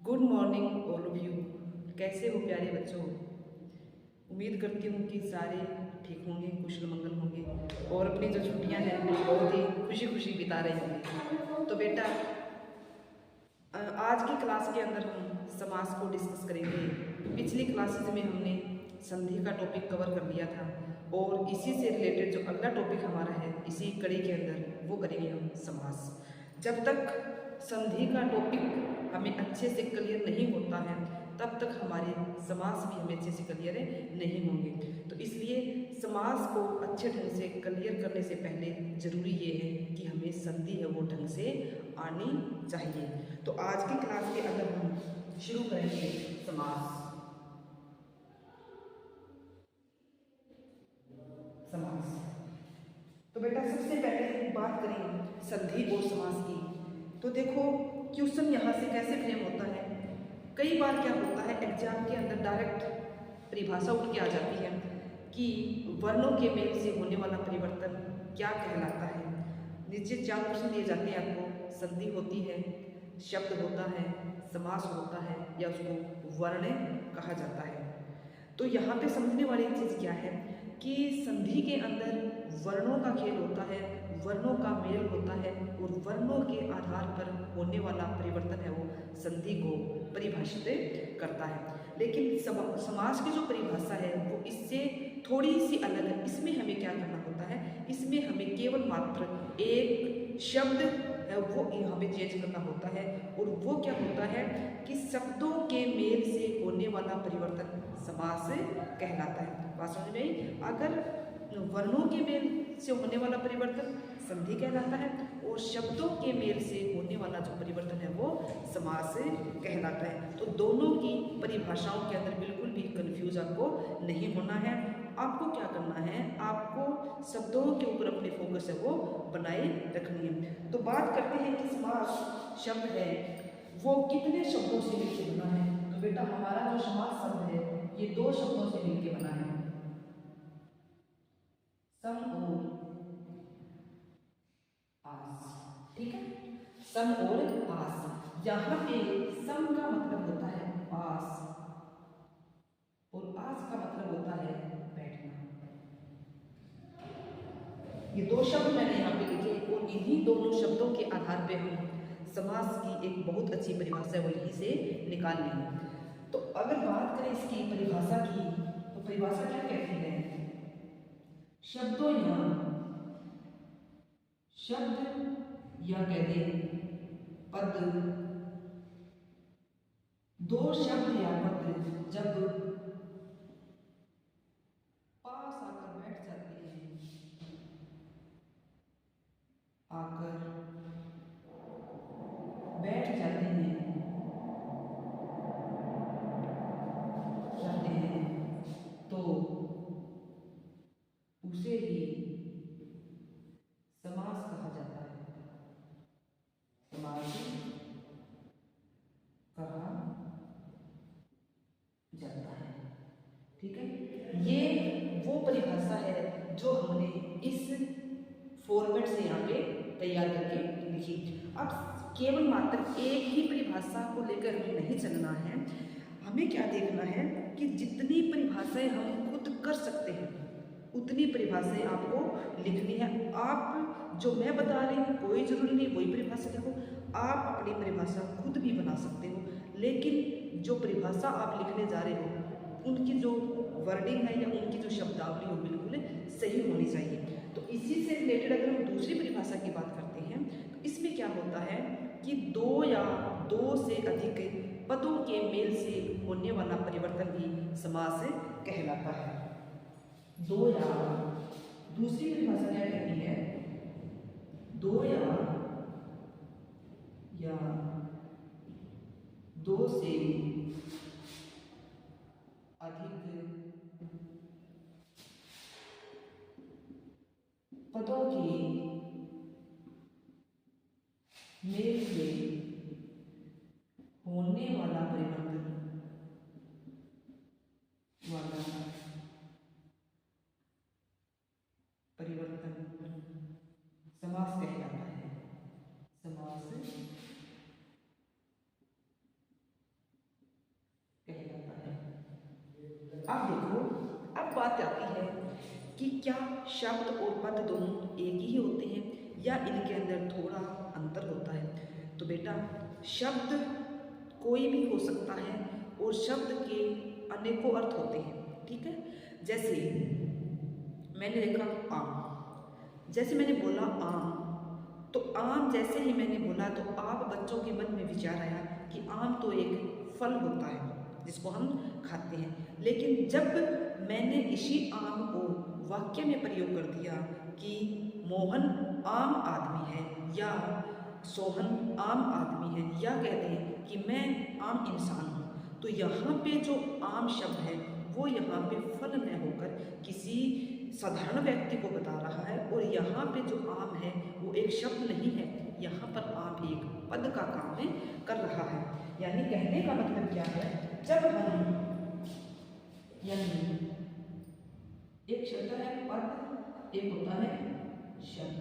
Good morning all of you. कैसे हो प्यारे बच्चों। उम्मीद करती हूँ कि सारे ठीक होंगे, कुशल मंगल होंगे और अपनी जो छुट्टियाँ हैं बहुत ही खुशी खुशी बिता रहे होंगे। तो बेटा आज की क्लास के अंदर हम समास को डिस्कस करेंगे। पिछली क्लासेस में हमने संधि का टॉपिक कवर कर लिया था और इसी से रिलेटेड जो अगला टॉपिक हमारा है इसी कड़ी के अंदर वो करेंगे हम समास। जब तक संधि का टॉपिक हमें अच्छे से क्लियर नहीं होता है तब तक हमारे समास भी हमें अच्छे से क्लियर नहीं होंगे। तो इसलिए समास को अच्छे ढंग से क्लियर करने से पहले ज़रूरी ये है कि हमें संधि है वो ढंग से आनी चाहिए। तो आज की क्लास के अंदर हम शुरू करेंगे समास। समास तो बेटा सबसे पहले बात करें संधि और समास की। तो देखो क्वेश्चन यहाँ से कैसे फ्रेम होता है। कई बार क्या होता है एग्जाम के अंदर डायरेक्ट परिभाषा उठ के आ जाती है कि वर्णों के मेल से होने वाला परिवर्तन क्या कहलाता है। नीचे चार क्वेश्चन दिए जाते हैं आपको। संधि होती है, शब्द होता है, समास होता है या उसको वर्ण कहा जाता है। तो यहाँ पे समझने वाली चीज़ क्या है कि संधि के अंदर वर्णों का खेल होता है, वर्णों का मेल होता है और वर्णों के आधार पर होने वाला परिवर्तन है वो संधि को परिभाषित करता है। लेकिन समास की जो परिभाषा है वो इससे थोड़ी सी अलग है। इसमें हमें क्या करना होता है, इसमें हमें केवल मात्र एक शब्द है वो यहाँ पे चेंज करना होता है और वो क्या होता है कि शब्दों के मेल से होने वाला परिवर्तन समास कहलाता है। बात समझ में आई। अगर वर्णों के मेल से होने वाला परिवर्तन संधि कहलाता है और शब्दों के मेल से होने वाला जो परिवर्तन है वो समास कहलाता है। तो दोनों की परिभाषाओं के अंदर बिल्कुल भी कंफ्यूज आपको नहीं होना है। आपको क्या करना है, आपको शब्दों के ऊपर अपने फोकस है वो बनाए रखनी है। तो बात करते हैं कि समास शब्द है वो कितने शब्दों से मिलकर बना है। तो बेटा हमारा जो समास शब्द है ये दो शब्दों से मिलकर बना है, सम और आस। ठीक है, सम और आस। यहाँ पे सम का मतलब होता है पास और आस का मतलब होता है बैठना। ये दो शब्द मैंने यहाँ पे लिखे और इन्हीं दोनों शब्दों के आधार पे हम समास की एक बहुत अच्छी परिभाषा वो यहीं से निकाल लेंगे। तो अगर बात करें इसकी परिभाषा की तो परिभाषा क्या कहती है, शब्दों या शब्द या कह दें पद, दो शब्द या पद जब पास आकर बैठ जाते हैं, आकर बैठ जाते हैं तो उसे ही समास कहा जाता है। समास कहा जाता है। ठीक है, ये वो परिभाषा है जो हमने इस फॉर्मेट से यहाँ पे तैयार करके लिखी। अब केवल मात्र एक ही परिभाषा को लेकर हमें नहीं चलना है, हमें क्या देखना है कि जितनी परिभाषाएं हम खुद कर सकते हैं उतनी परिभाषाएं आपको लिखनी है। आप जो मैं बता रही हूँ कोई जरूरी नहीं वही परिभाषा लिखो, आप अपनी परिभाषा खुद भी बना सकते हो। लेकिन जो परिभाषा आप लिखने जा रहे हो उनकी जो वर्डिंग है या उनकी जो शब्दावली हो बिल्कुल सही होनी चाहिए। तो इसी से रिलेटेड अगर हम दूसरी परिभाषा की बात करते हैं तो इसमें क्या होता है कि दो या दो से अधिक पदों के मेल से होने वाला परिवर्तन भी समास कहलाता है। दो या, दूसरी परिभाषा क्या कहती है, दो या दो से अधिक पदों के मेल से होने वाला परिवर्तन समास कहलाता है। समास क्या शब्द और पद दोनों एक ही होते हैं या इनके अंदर थोड़ा अंतर होता है? तो बेटा शब्द कोई भी हो सकता है और शब्द के अनेकों अर्थ होते हैं, ठीक है। जैसे मैंने देखा आम, जैसे मैंने बोला आम, तो आम जैसे ही मैंने बोला तो आप बच्चों के मन में विचार आया कि आम तो एक फल होता है जिसको हम खाते हैं। लेकिन जब मैंने इसी आम को वाक्य में प्रयोग कर दिया कि मोहन आम आदमी है या सोहन आम आदमी है या कहते हैं कि मैं आम इंसान हूँ, तो यहाँ पे जो आम शब्द है वो यहाँ पे फल न होकर किसी साधारण व्यक्ति को बता रहा है। और यहाँ पे जो आम है वो एक शब्द नहीं है, यहाँ पर आम एक पद का काम है कर रहा है। यानी कहने का मतलब क्या है, जब हम यानी एक शब्द है पद, एक होता है शब्द।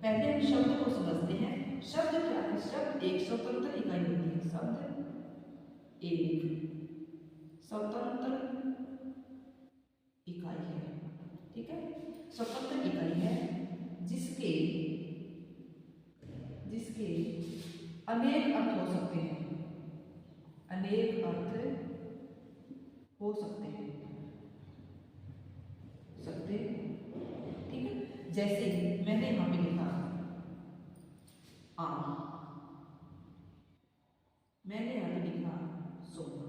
पहले हम शब्द को समझते हैं। शब्द क्या है? शब्द एक स्वतंत्र इकाई होती है। शब्द एक स्वतंत्र इकाई है, ठीक है। स्वतंत्र इकाई है जिसके अनेक अर्थ हो सकते हैं, अनेक अर्थ हो सकते हैं, ठीक है। जैसे मैंने यहां पे लिखा आम, मैंने यहां पे लिखा सोना,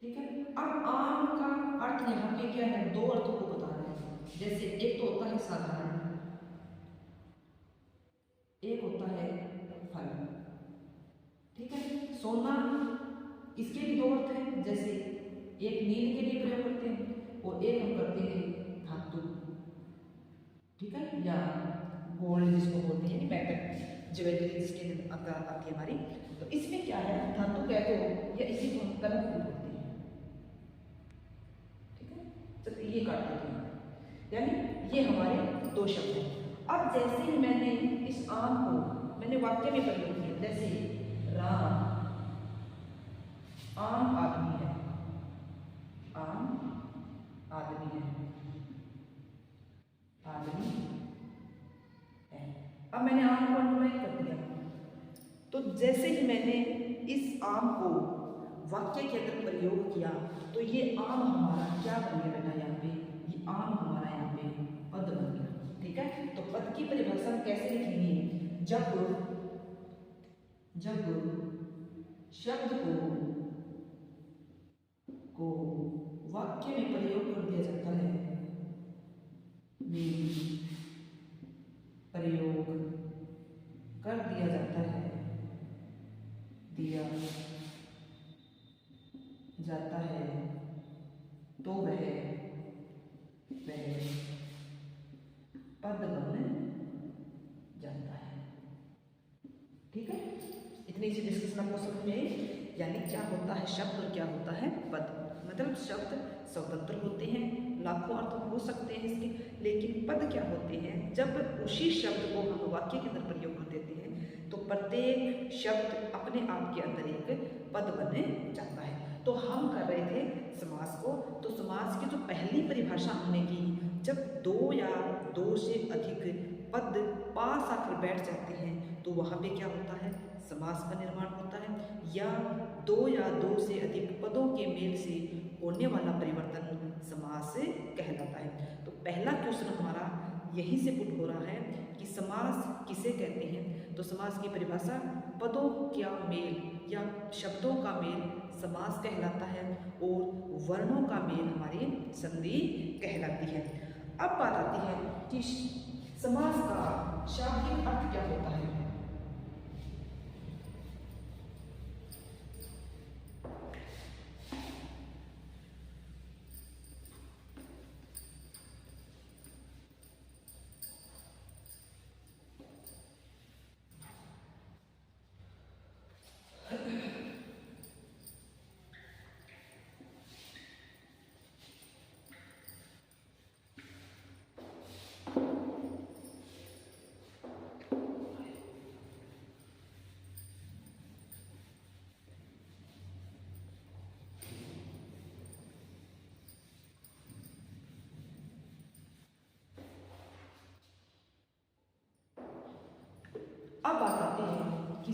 ठीक है। अब आम का अर्थ यहाँ पे क्या है? दो अर्थों को बता रहे हैं। जैसे एक तो होता है साधारण, एक होता है फल, ठीक है। सोना इसके भी दो अर्थ हैं, जैसे एक नींद के लिए प्रयोग करते हैं और एक हम करते हैं धातु, ठीक है, या गोल्ड जिसको बोलते हैं मेटल ज्वेलरी जिसके अंदर आती है हमारी। तो इसमें क्या है? धातु कहते हो या इसी को हम कलम बोलते हैं, ठीक है। चलिए ये काट देते हैं, यानी ये हमारे दो शब्द हैं। अब जैसे ही मैंने इस आम को मैंने वाक्य में प्रयोग किया, जैसे राम आम आदमी है, आम आदमी है, आदमी है। अब मैंने आम को अंडरलाइन कर दिया। तो जैसे ही मैंने इस आम को वाक्य के अंदर प्रयोग किया तो ये आम हमारा क्या बन गया बेटा? यहाँ पे ये आम हमारा यहाँ पे पद बन गया, ठीक है। तो पद की परिभाषा कैसे लिखेंगे? जब शब्द को वाक्य में प्रयोग कर दिया जाता है, प्रयोग कर दिया जाता है, तो वह पद बन जाता है, ठीक है। इतनी सी डिस्कशन आपको समझ में आई। यानी क्या होता है शब्द और क्या होता है पद? मतलब शब्द स्वतंत्र होते हैं, लाखों अर्थ हो सकते हैं इसके, लेकिन पद क्या होते हैं? जब उसी शब्द को हम वाक्य के अंदर प्रयोग कर देते हैं तो प्रत्येक शब्द अपने आप के अंदर एक पद बन जाता है। तो हम कर रहे थे समास को, तो समास की जो पहली परिभाषा हमने की, जब दो या दो से अधिक पद पास आकर बैठ जाते हैं तो वहाँ पे क्या होता है? समास का निर्माण होता है। या दो या दो से अधिक पदों के मेल से होने वाला परिवर्तन समास कहलाता है। तो पहला क्वेश्चन हमारा यहीं से पुट हो रहा है कि समास किसे कहते हैं? तो समास की परिभाषा पदों का मेल या शब्दों का मेल समास कहलाता है और वर्णों का मेल हमारी संधि कहलाती है। अब बात आती है कि समास का शाब्दिक अर्थ क्या होता है?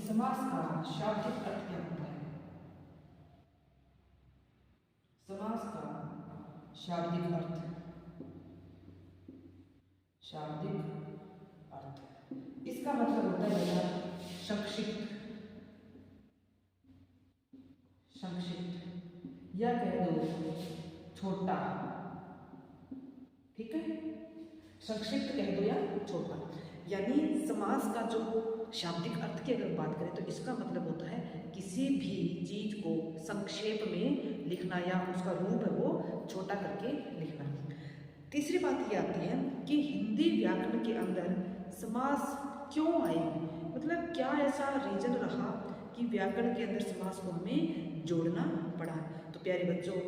समास का शाब्दिक अर्थ क्या होता है? समास का शाब्दिक अर्थ, शाब्दिक अर्थ इसका मतलब होता है बेटा संक्षिप्त, संक्षिप्त या कह दो छोटा। ठीक है, संक्षिप्त कह दो या छोटा। यानी समास का जो शाब्दिक अर्थ की अगर बात करें तो इसका मतलब होता है किसी भी चीज को संक्षेप में लिखना या उसका रूप है वो छोटा करके लिखना। तीसरी बात ये आती है कि हिंदी व्याकरण के अंदर समास क्यों आए, मतलब क्या ऐसा रीजन रहा कि व्याकरण के अंदर समास को हमें जोड़ना पड़ा। तो प्यारे बच्चों,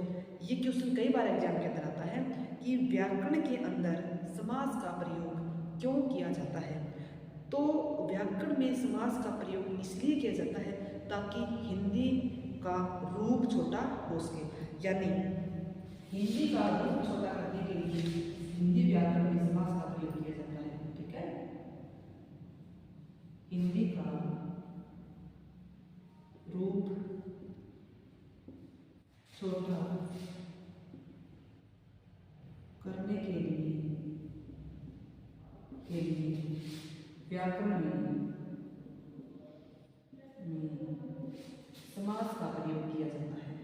ये क्वेश्चन कई बार एग्जाम के अंदर आता है कि व्याकरण के अंदर समास का प्रयोग क्यों किया जाता है। तो व्याकरण में समास का प्रयोग इसलिए किया जाता है ताकि हिंदी का रूप छोटा हो सके। यानी हिंदी का रूप छोटा करने के लिए हिंदी व्याकरण में समास का प्रयोग किया जाता है। ठीक है, हिंदी का रूप छोटा करने के लिए व्याकरण में समास का प्रयोग किया जाता है,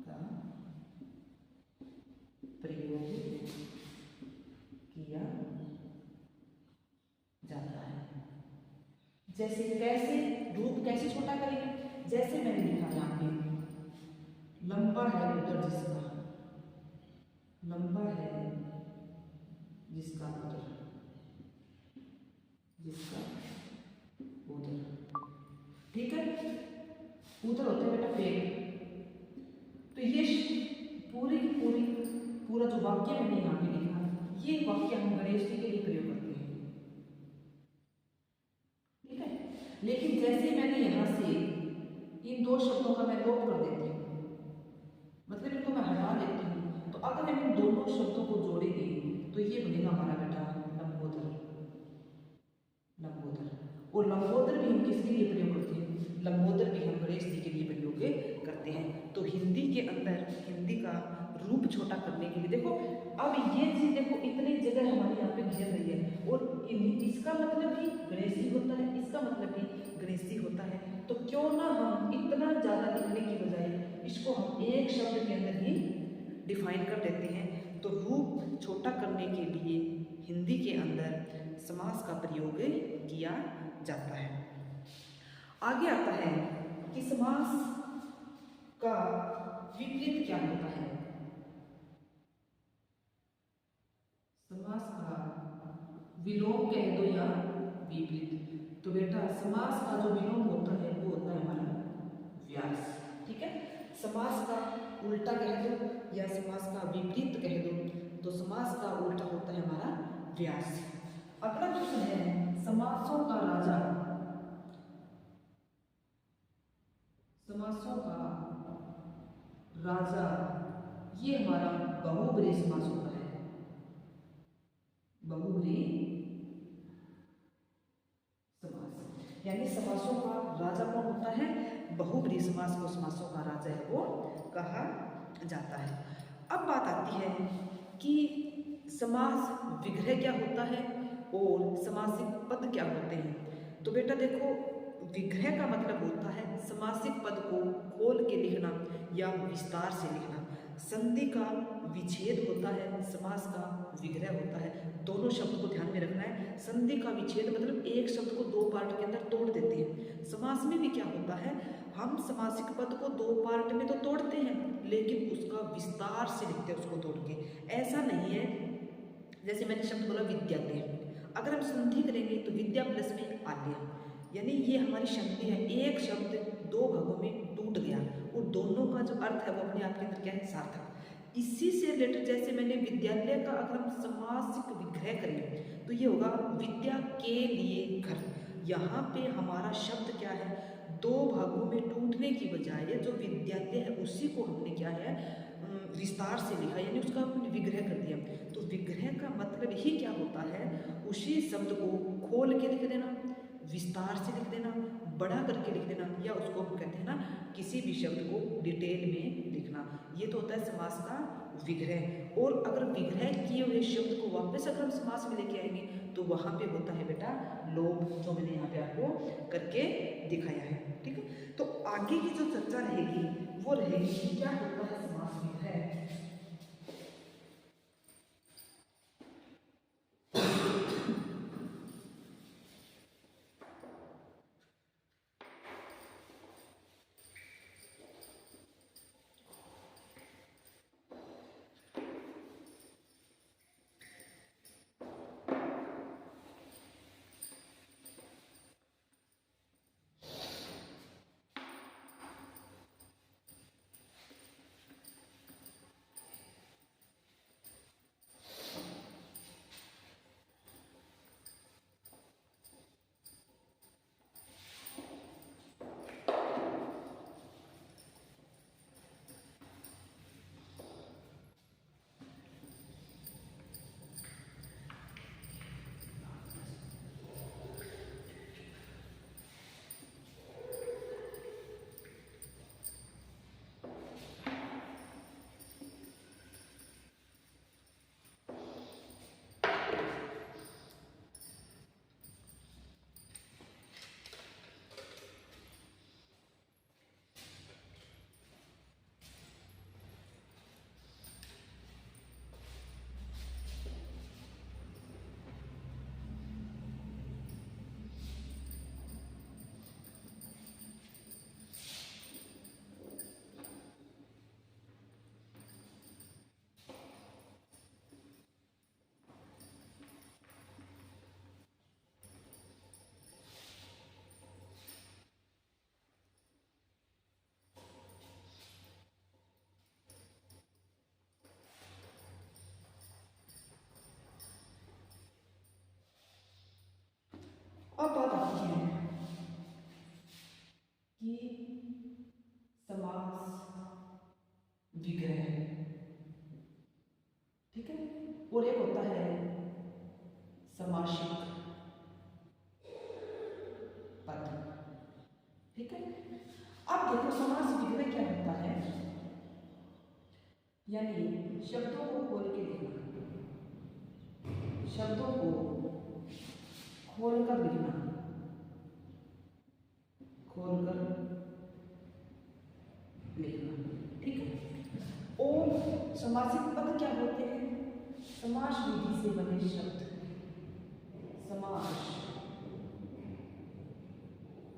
का प्रयोग किया जाता है। जैसे कैसे, रूप कैसे छोटा करेंगे, जैसे मैंने लिखा यहाँ पे लंबा है उधर जिसका, लंबा है जिसका उधर, जिसका उधर। ठीक है, उधर होते हैं बेटा पेड़। तो ये पूरी की पूरी पूरा जो वाक्य मैंने यहाँ पे लिखा, ये वाक्य हम गणेश जी के लिए प्रयोग करते हैं। ठीक है, लेकिन जैसे मैंने यहाँ से इन दो शब्दों का मैं लोप कर देती हूँ, मतलब इनको मैं हटा देती हूँ, तो अगर हम इन दोनों शब्दों को जोड़ेंगे तो ये बनेगा हमारा बेटा लंबोदर। लंबोदर, और लंबोदर भी हम किसके लिए प्रयोग करते हैं, लंबोदर भी हम गणेश जी के लिए प्रयोग करते हैं। तो हिंदी के अंदर हिंदी का रूप छोटा करने के लिए देखो, अब ये चीज देखो इतनी जगह हमारे यहाँ पे घेर रही है, और इसका मतलब भी गणेश जी होता है, इसका मतलब भी गणेश जी होता है। तो क्यों ना हम इतना ज्यादा लिखने की बजाय इसको हम एक शब्द के अंदर ही डिफाइन कर देते हैं। तो रूप छोटा करने के लिए हिंदी के अंदर समास का प्रयोग किया जाता है। आगे आता है कि समास का विपरीत क्या होता है। समास का विलोम कह दो या विपरीत। तो बेटा समास का जो विलोम होता है वो होता है हमारा व्यास। ठीक है, समास का उल्टा कह दो या समास का विपरीत कह दो, तो समास का उल्टा होता है हमारा व्यास। अगला क्वेश्चन है समासों का राजा। समासों का राजा, ये हमारा बहुब्रीहि समास होता है। बहुब्रीहि समास, यानी समासों का राजा कौन होता है, बहुब्रीहि समास को समासों का राजा है वो कहा जाता है। अब बात आती है कि समास विग्रह क्या होता है और समासिक पद क्या होते हैं। तो बेटा देखो, विग्रह का मतलब होता है समासिक पद को खोल के लिखना या विस्तार से लिखना। संधि का विच्छेद होता है, समास का विग्रह होता है। दोनों शब्द को ध्यान में रखना है। संधि का विच्छेद मतलब एक शब्द को दो पार्ट के अंदर तोड़ देते हैं। समास में भी क्या होता है, हम समासिक पद को दो पार्ट में तो तोड़ते हैं लेकिन उसका विस्तार से लिखते हैं उसको तोड़ के। ऐसा नहीं है, जैसे मैंने शब्द बोला विद्यालय, अगर हम संधि करेंगे तो विद्या प्लस में आलय, यानी ये हमारी संधि है। एक शब्द दो भागों में टूट गया और दोनों का जो अर्थ है वो अपने आप के अंदर क्या है, सार्थक। इसी से रिलेटेड जैसे मैंने विद्यालय का अगर हम समासिक विग्रह करें तो ये होगा विद्या के लिए घर। यहाँ पे हमारा शब्द क्या है, दो भागों में टूटने की बजाय जो विद्यालय है उसी को हमने क्या है विस्तार से लिखा, यानी उसका हमने विग्रह कर दिया। तो विग्रह का मतलब ही क्या होता है, उसी शब्द को खोल के लिख देना, विस्तार से लिख देना, बड़ा करके लिख देना, या उसको हम कहते हैं ना किसी भी शब्द को डिटेल में लिखना। ये तो होता है समास का विग्रह। और अगर विग्रह किए हुए शब्द को वापस अगर हम समास में लेके आएंगे तो वहाँ पे होता है बेटा लोभ, जो मैंने यहाँ पे आपको करके दिखाया है। ठीक है, तो आगे की जो चर्चा रहेगी वो रहेगी कि क्या होता है समास विग्रह। अब बात आती है कि समास विग्रह, ठीक है, और एक होता है समासिक पद। ठीक है, अब देखो समास विग्रह क्या होता है, यानी शब्दों को खोल के लिखना, शब्दों को खोलकर लिखना, खोलकर लिखना। ठीक है, और समासिक पद क्या होते हैं, समास विधि से बने शब्द, समास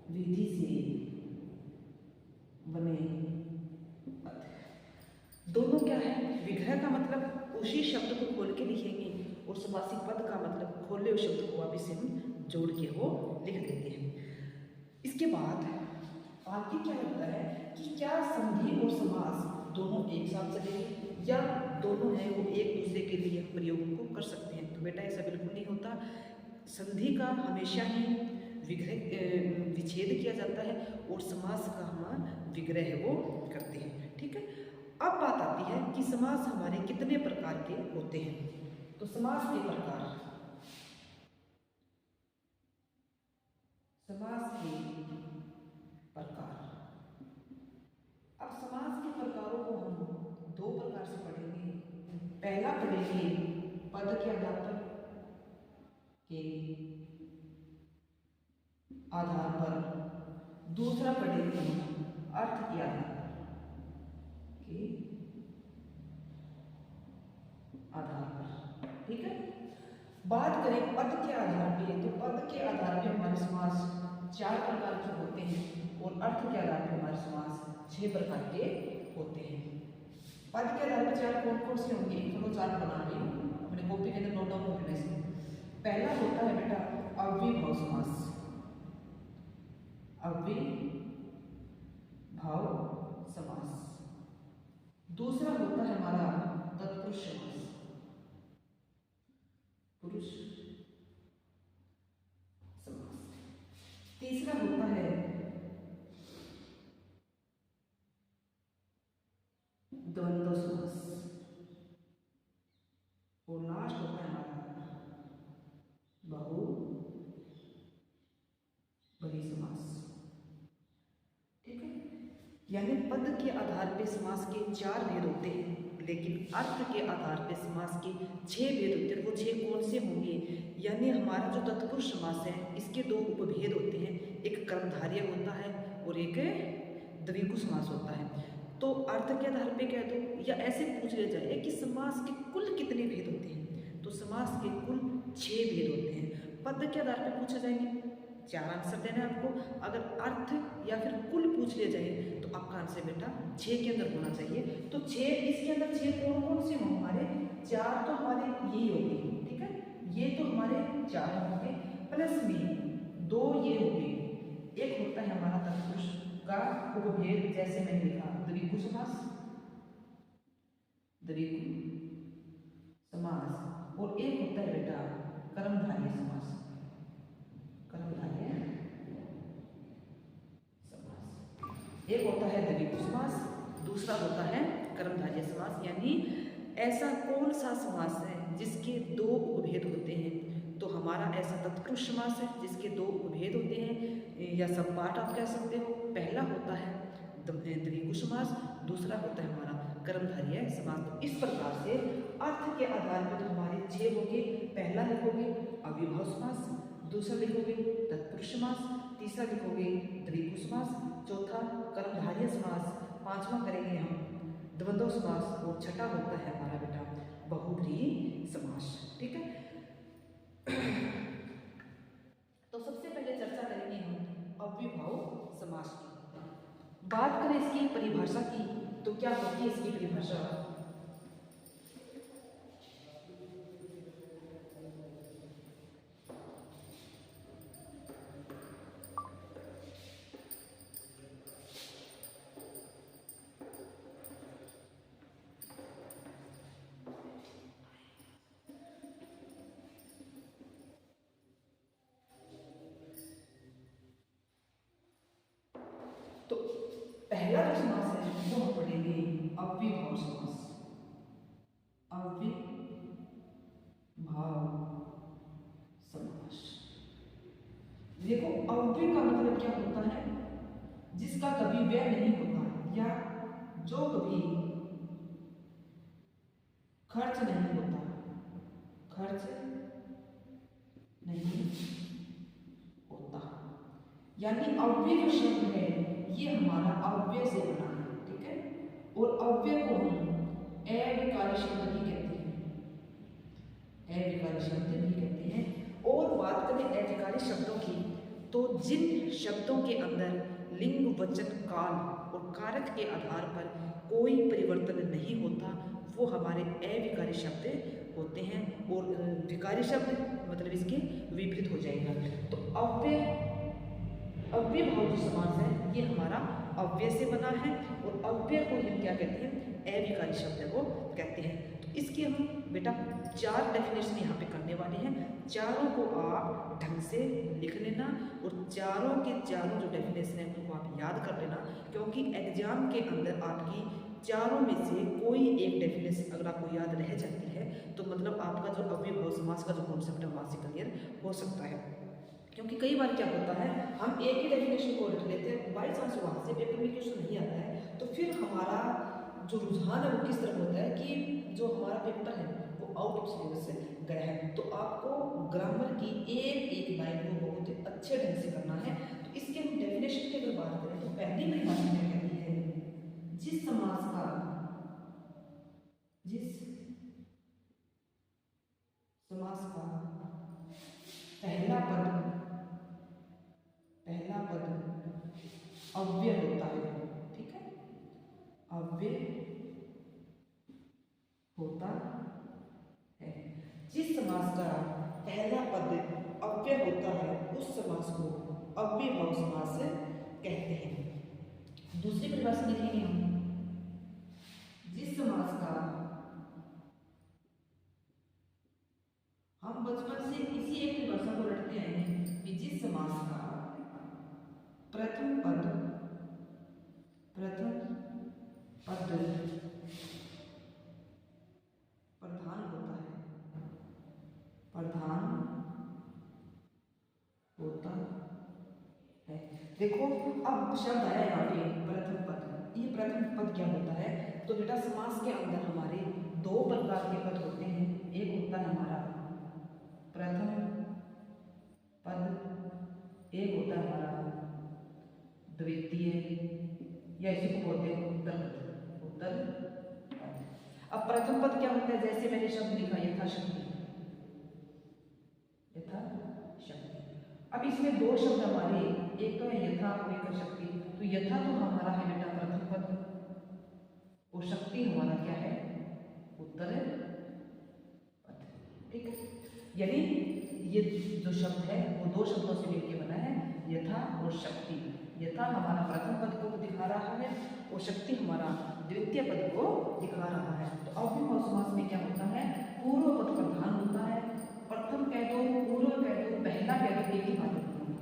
विधि से बने पद। दोनों क्या है, विग्रह का मतलब उसी शब्द को खोल के लिखेंगे और समासिक पद का मतलब खोले हुए शब्द को वापिस से हम जोड़ के वो लिख देते हैं। इसके बाद आगे क्या होता है कि क्या संधि और समास दोनों एक साथ चलेंगे या दोनों हैं वो एक दूसरे के लिए प्रयोग को कर सकते हैं। तो बेटा ऐसा बिल्कुल नहीं होता, संधि का हमेशा ही विग्रह विच्छेद किया जाता है और समास का हम विग्रह वो करते हैं। ठीक है, अब बात आती है कि समास हमारे कितने प्रकार के होते हैं। तो समास के प्रकार, समास के प्रकार। अब समास के प्रकारों को हम दो प्रकार से पढ़ेंगे। पहला पढ़ेंगे पद के आधार पर, के आधार पर, दूसरा पढ़ेंगे अर्थ के आधार पर, के आधार पर। ठीक है, बात करें पद के आधार पे, तो पद के आधार पे हमारे समास 4 प्रकार के होते हैं और अर्थ के आधार पे हमारे समास 6 प्रकार के होते हैं। पद के आधार पर 4 कौन कौन से होंगे, थोड़ा 4 बना रही हूँ अपने कॉपी के अंदर नोट डाउन कर लेने से। पहला होता है बेटा अव्ययीभाव समास, अव्ययीभाव समास। दूसरा होता है हमारा तत्पुरुष समास, पुरुष समास। तीसरा होता है द्वंद्व समास और लास्ट होता है हमारा बहु यानी पद के आधार पे समास के 4 भेद होते हैं, लेकिन अर्थ के आधार पे समास के 6 भेद होते हैं। वो 6 कौन से होंगे? यानी हमारा जो तत्पुरुष समास है इसके 2 उपभेद होते हैं, एक कर्मधारय होता है और एक द्विगु समास होता है। तो अर्थ के आधार पे कह दो या ऐसे पूछ लिया जाए कि समास के कुल कितने भेद होते हैं, तो समास के कुल 6 भेद होते हैं। पद के आधार पे पूछे जाएंगे 4 आंसर देना है आपको। अगर अर्थ या फिर कुल पूछ लिया जाए तो आपका आंसर बेटा 6 के अंदर होना चाहिए। तो 6 इसके अंदर 6 कौन कौन से हों हमारे? 4 तो हमारे ये हो गए, ठीक है, ये तो हमारे 4 होंगे, प्लस में 2 ये हो गए। एक होता है हमारा तत्पुरुष का उपभेद, जैसे मैंने लिखा द्विगु समास, द्विगु समास, और एक होता है बेटा कर्मधारय समास, कर्मधारय समास। एक होता है द्विगु समास, दूसरा होता है कर्मधारय समास। यानी ऐसा कौन सा समास है जिसके 2 उपभेद होते हैं? तो हमारा ऐसा तत्पुरुष समास है जिसके 2 उपभेद होते हैं, या सब पाठ आप कह सकते हो। पहला होता है द्विगु समास, दूसरा होता है हमारा कर्मधारय समास। तो इस प्रकार से अर्थ के आधार पर तो हमारे 6 होंगे। पहला लिखोगे अविभाव समास, दूसरा लिखोगे तत्पुरुष समास, तीसरा लिखोगे द्विगु समास, चौथा कर्मधारय समास, पांचवा करेंगे हम द्वंद्व समास, और छठा होता है हमारा बेटा बहुव्रीहि समास, ठीक है। तो सबसे पहले चर्चा करेंगे हम अव्ययभाव समास की। बात करें इसकी परिभाषा की तो क्या होती है इसकी परिभाषा? तो पहला जो समास है वो हम पढ़ेंगे अव्ययभाव समास। अव्ययभाव समास, देखो अव्यय का मतलब क्या होता है? जिसका कभी व्यय नहीं होता या जो कभी खर्च नहीं होता, खर्च नहीं होता। यानी अव्यय जो शब्द है ये हमारा अव्यय से बना है, ठीक है। और अव्यय को हम अविकारी शब्द भी कहते हैं, अविकारी शब्द भी कहते हैं। और बात करें अविकारी शब्दों की तो जिन शब्दों के अंदर लिंग, वचन, काल और कारक के आधार पर कोई परिवर्तन नहीं होता वो हमारे अविकारी शब्द होते हैं। और विकारी शब्द मतलब इसके विपरीत हो जाएगा। तो अव्ययभाव जो समास है ये हमारा अव्यय से बना है, और अव्यय को हम क्या कहते हैं? अविकारी शब्द को कहते हैं। तो इसके हम बेटा 4 डेफिनेशन यहाँ पे करने वाले हैं। चारों को आप ढंग से लिख लेना, और चारों के चारों जो डेफिनेशन है उनको आप याद कर लेना, क्योंकि एग्जाम के अंदर आपकी चारों में से कोई एक डेफिनेशन अगर आपको याद रह जाती है तो मतलब आपका जो अव्ययभाव समास का जो कॉन्सेप्ट है वहाँ से क्लियर हो सकता है। क्योंकि कई बार क्या होता है हम एक ही डेफिनेशन को रख लेते हैं, बाई चांस वहाँ से पेपर में क्वेश्चन नहीं आता है तो फिर हमारा जो रुझान है वो किस तरफ होता है कि जो हमारा पेपर है वो आउट ऑफ सिलेबस से गया है। तो आपको ग्रामर की एक एक लाइन को बहुत अच्छे ढंग से करना है। तो इसके हम डेफिनेशन की अगर बात करें तो पहली परिभाषा क्या कहती है? जिस समास का पहला पद अव्यय होता है, ठीक है, अव्यय होता है। जिस समास का पहला पद अव्यय होता है उस समास को अव्ययभाव समास कहते हैं। दूसरी परिभाषा लिखेंगे हम, जिस समास का हम बचपन से इसी एक परिभाषा को रटते आए हैं कि जिस समास का प्रथम पद प्रधान होता है। देखो अब शब्द आया यहाँ पे प्रथम पद, ये प्रथम पद क्या होता है? तो बेटा समास के अंदर हमारे दो प्रकार के पद होते हैं। एक होता है हमारा प्रथम पद, एक होता है हमारा द्वितीय, या इसी को बोलते हैं उत्तर पद। उत्तर पद। अब प्रथम पद क्या होता है? जैसे मैंने शब्द लिखा यथाशक्ति, यथाशक्ति। अब इसमें दो शब्द हमारे, एक तो है यथा और एक है शक्ति। तो यथा तो हमारा है बेटा प्रथम पद, और शक्ति हमारा क्या है? उत्तर पद। ठीक है, यानी ये जो शब्द है वो दो शब्दों से मिलकर बना है, यथा और शक्ति। यथा हमारा प्रथम पद को दिखा रहा है और शक्ति हमारा द्वितीय पद को दिखा रहा है। तो अव्ययभाव समास में क्या होता है? पूर्व पद प्रधान होता है। प्रथम कह दो, पूर्व कह दो, पहला कह दो, एक ही बात होती है।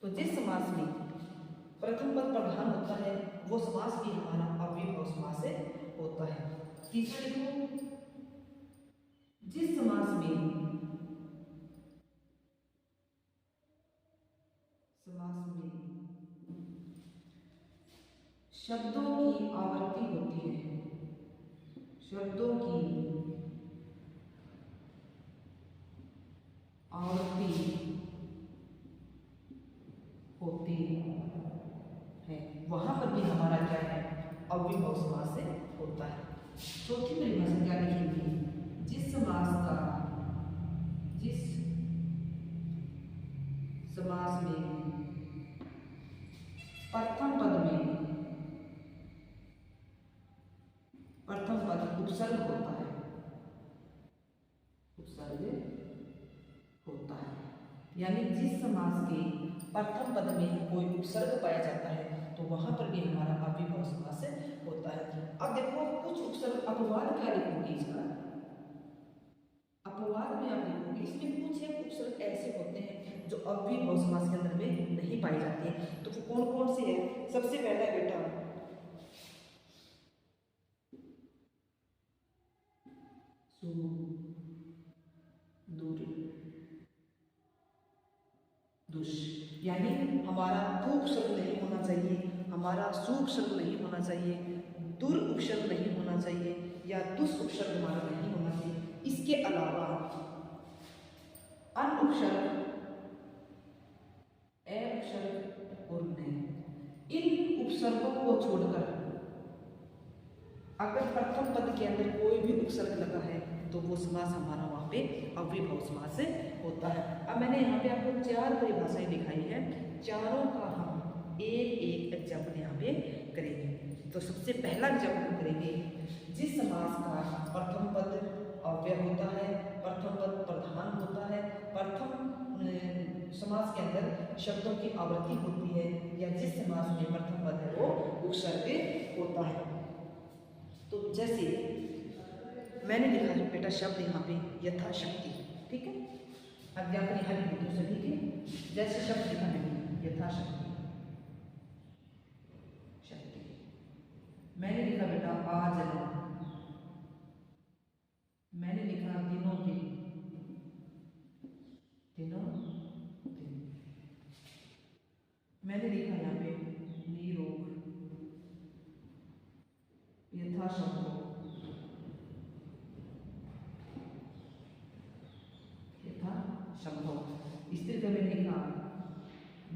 तो जिस समास में प्रथम पद प्रधान होता है वो समास भी हमारा अव्ययभाव समास से होता है। तीसरा देखो, जिस समास में शब्दों की आवृत्ति होती है, शब्दों की आवृत्ति होती है, वहां पर भी हमारा क्या है? अव्ययभाव समास से होता है। चौथी परिभाषा क्या लिखेंगे? जिस समास में प्रथम पद उपसर्ग होता है, उपसर्ग होता है, यानी जिस समास के प्रथम पद में कोई उपसर्ग पाया जाता है तो वहां पर भी हमारा अव्ययभाव समास होता है। अब देखो कुछ उपसर्ग, अपवाद क्या लिखोगे इसका? अपवाद में आप लिखोगे, इसमें कुछ एक उपसर्ग ऐसे होते हैं जो अव्ययभाव समास के अंदर में नहीं पाए जाते हैं। तो वो कौन कौन से हैं? सबसे पहला है बेटा सु, दूर, दुष, यानी हमारा दु उपसर्ग नहीं होना चाहिए, हमारा सु उपसर्ग नहीं होना चाहिए, दुर उपसर्ग नहीं होना चाहिए, या दुष उपसर्ग हमारा नहीं होना चाहिए। इसके अलावा अन उपसर्ग, ए उपसर्ग और नहीं, इन उपसर्गों को छोड़कर अगर प्रथम पद के अंदर कोई भी उपसर्ग लगा है तो वो समास हमारा वहां पे अव्ययभाव समास होता है। अब मैंने यहाँ पे आपको चार परिभाषाएं दिखाई है, चारों का हम एक एक एग्जाम्पल यहाँ पे करेंगे। तो सबसे पहला एग्जाम्पल करेंगे, जिस समास का प्रथम पद अव्यय होता है, प्रथम पद प्रधान होता है, प्रथम समास के अंदर शब्दों की आवृत्ति होती है, या जिस समास में प्रथम पद है वो उपसर्ग होता है। तो जैसे मैंने लिखा है बेटा शब्द यहाँ पे यथाशक्ति, ठीक है, अध्यापन यहाँ लिख दो सभी के। जैसे शब्द लिखा है यथाशक्ति, शक्ति। मैंने लिखा बेटा आज, मैंने लिखा दिनों दिन, दिनों दिन। मैंने लिखा यहाँ पे निरोग, यथाशक्ति, संभव। इस तरह मैंने लिखा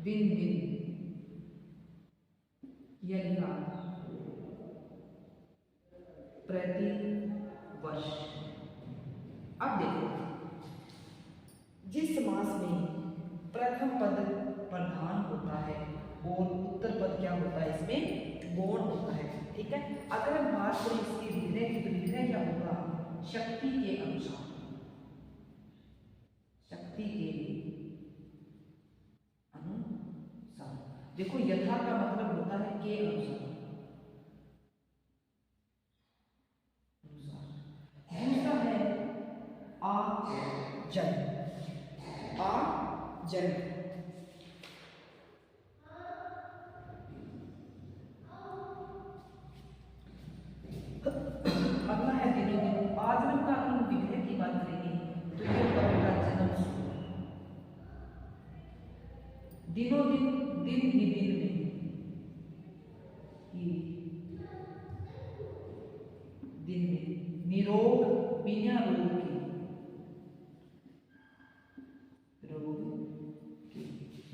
दिन दिन, यह लिखा प्रति वर्ष। अब देखो, जिस समास में प्रथम पद प्रधान होता है और उत्तर पद क्या होता है? इसमें गौण होता है, ठीक है। अगर हम बात करें इसके विग्रह की, तो विग्रह क्या होगा? शक्ति के अनुसार, शक्ति के अनुसार। देखो यथा का मतलब होता है के अनुसार, दूसरा है आजन, आजन। अगला है दिनों दिन। आजन का हम विग्रह की बात करेंगे तो ये होगा बेटा जन्म सूत्र। दिनों दिन, दिन ही दिन में, कि दिन में, निरोग बिना रोग के,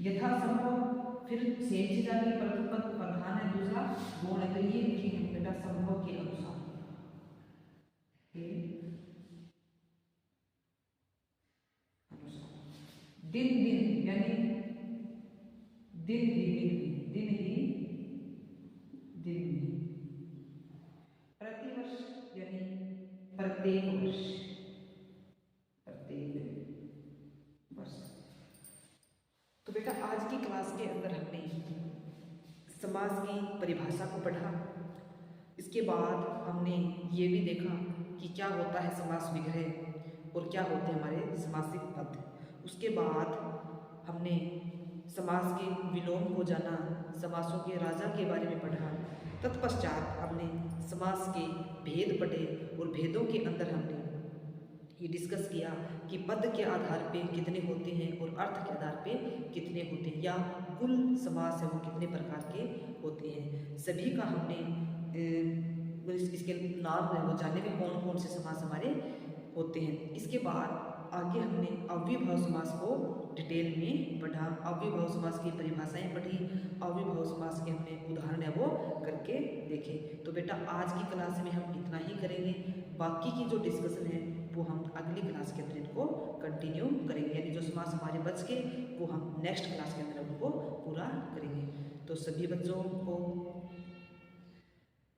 यथासंभव, फिर सेचिता की प्रधान है, दूसरा गुण है, तो ये लिखेंगे बेटा संभव के अनुसार। दिन दिन यानी दिन ही प्रतिवर्ष यानी प्रत्येक वर्ष। तो बेटा आज की क्लास के अंदर हमने समास की परिभाषा को पढ़ा। इसके बाद हमने ये भी देखा कि क्या होता है समास विग्रह और क्या होते हैं हमारे समासिक पद। उसके बाद हमने समास के विलोम को जाना, समासों के राजा के बारे में पढ़ा। तत्पश्चात हमने समास के भेद पढ़े और भेदों के अंदर हमने ये डिस्कस किया कि पद के आधार पे कितने होते हैं और अर्थ के आधार पे कितने होते हैं, या कुल समास है वो कितने प्रकार के होते हैं। सभी का हमने इसके नाम है वो जानने में कौन कौन से समास हमारे होते हैं। इसके बाद आगे हमने अव्ययभाव समास को डिटेल में पढ़ा, अव्ययभाव समास की परिभाषाएं पढ़ी, अव्ययभाव समास के हमने उदाहरण है वो करके देखे। तो बेटा आज की क्लास में हम इतना ही करेंगे, बाकी की जो डिस्कशन है वो हम अगली क्लास के अंदर इनको कंटिन्यू करेंगे, यानी जो समास हमारे बच के वो हम नेक्स्ट क्लास के अंदर उनको पूरा करेंगे। तो सभी बच्चों को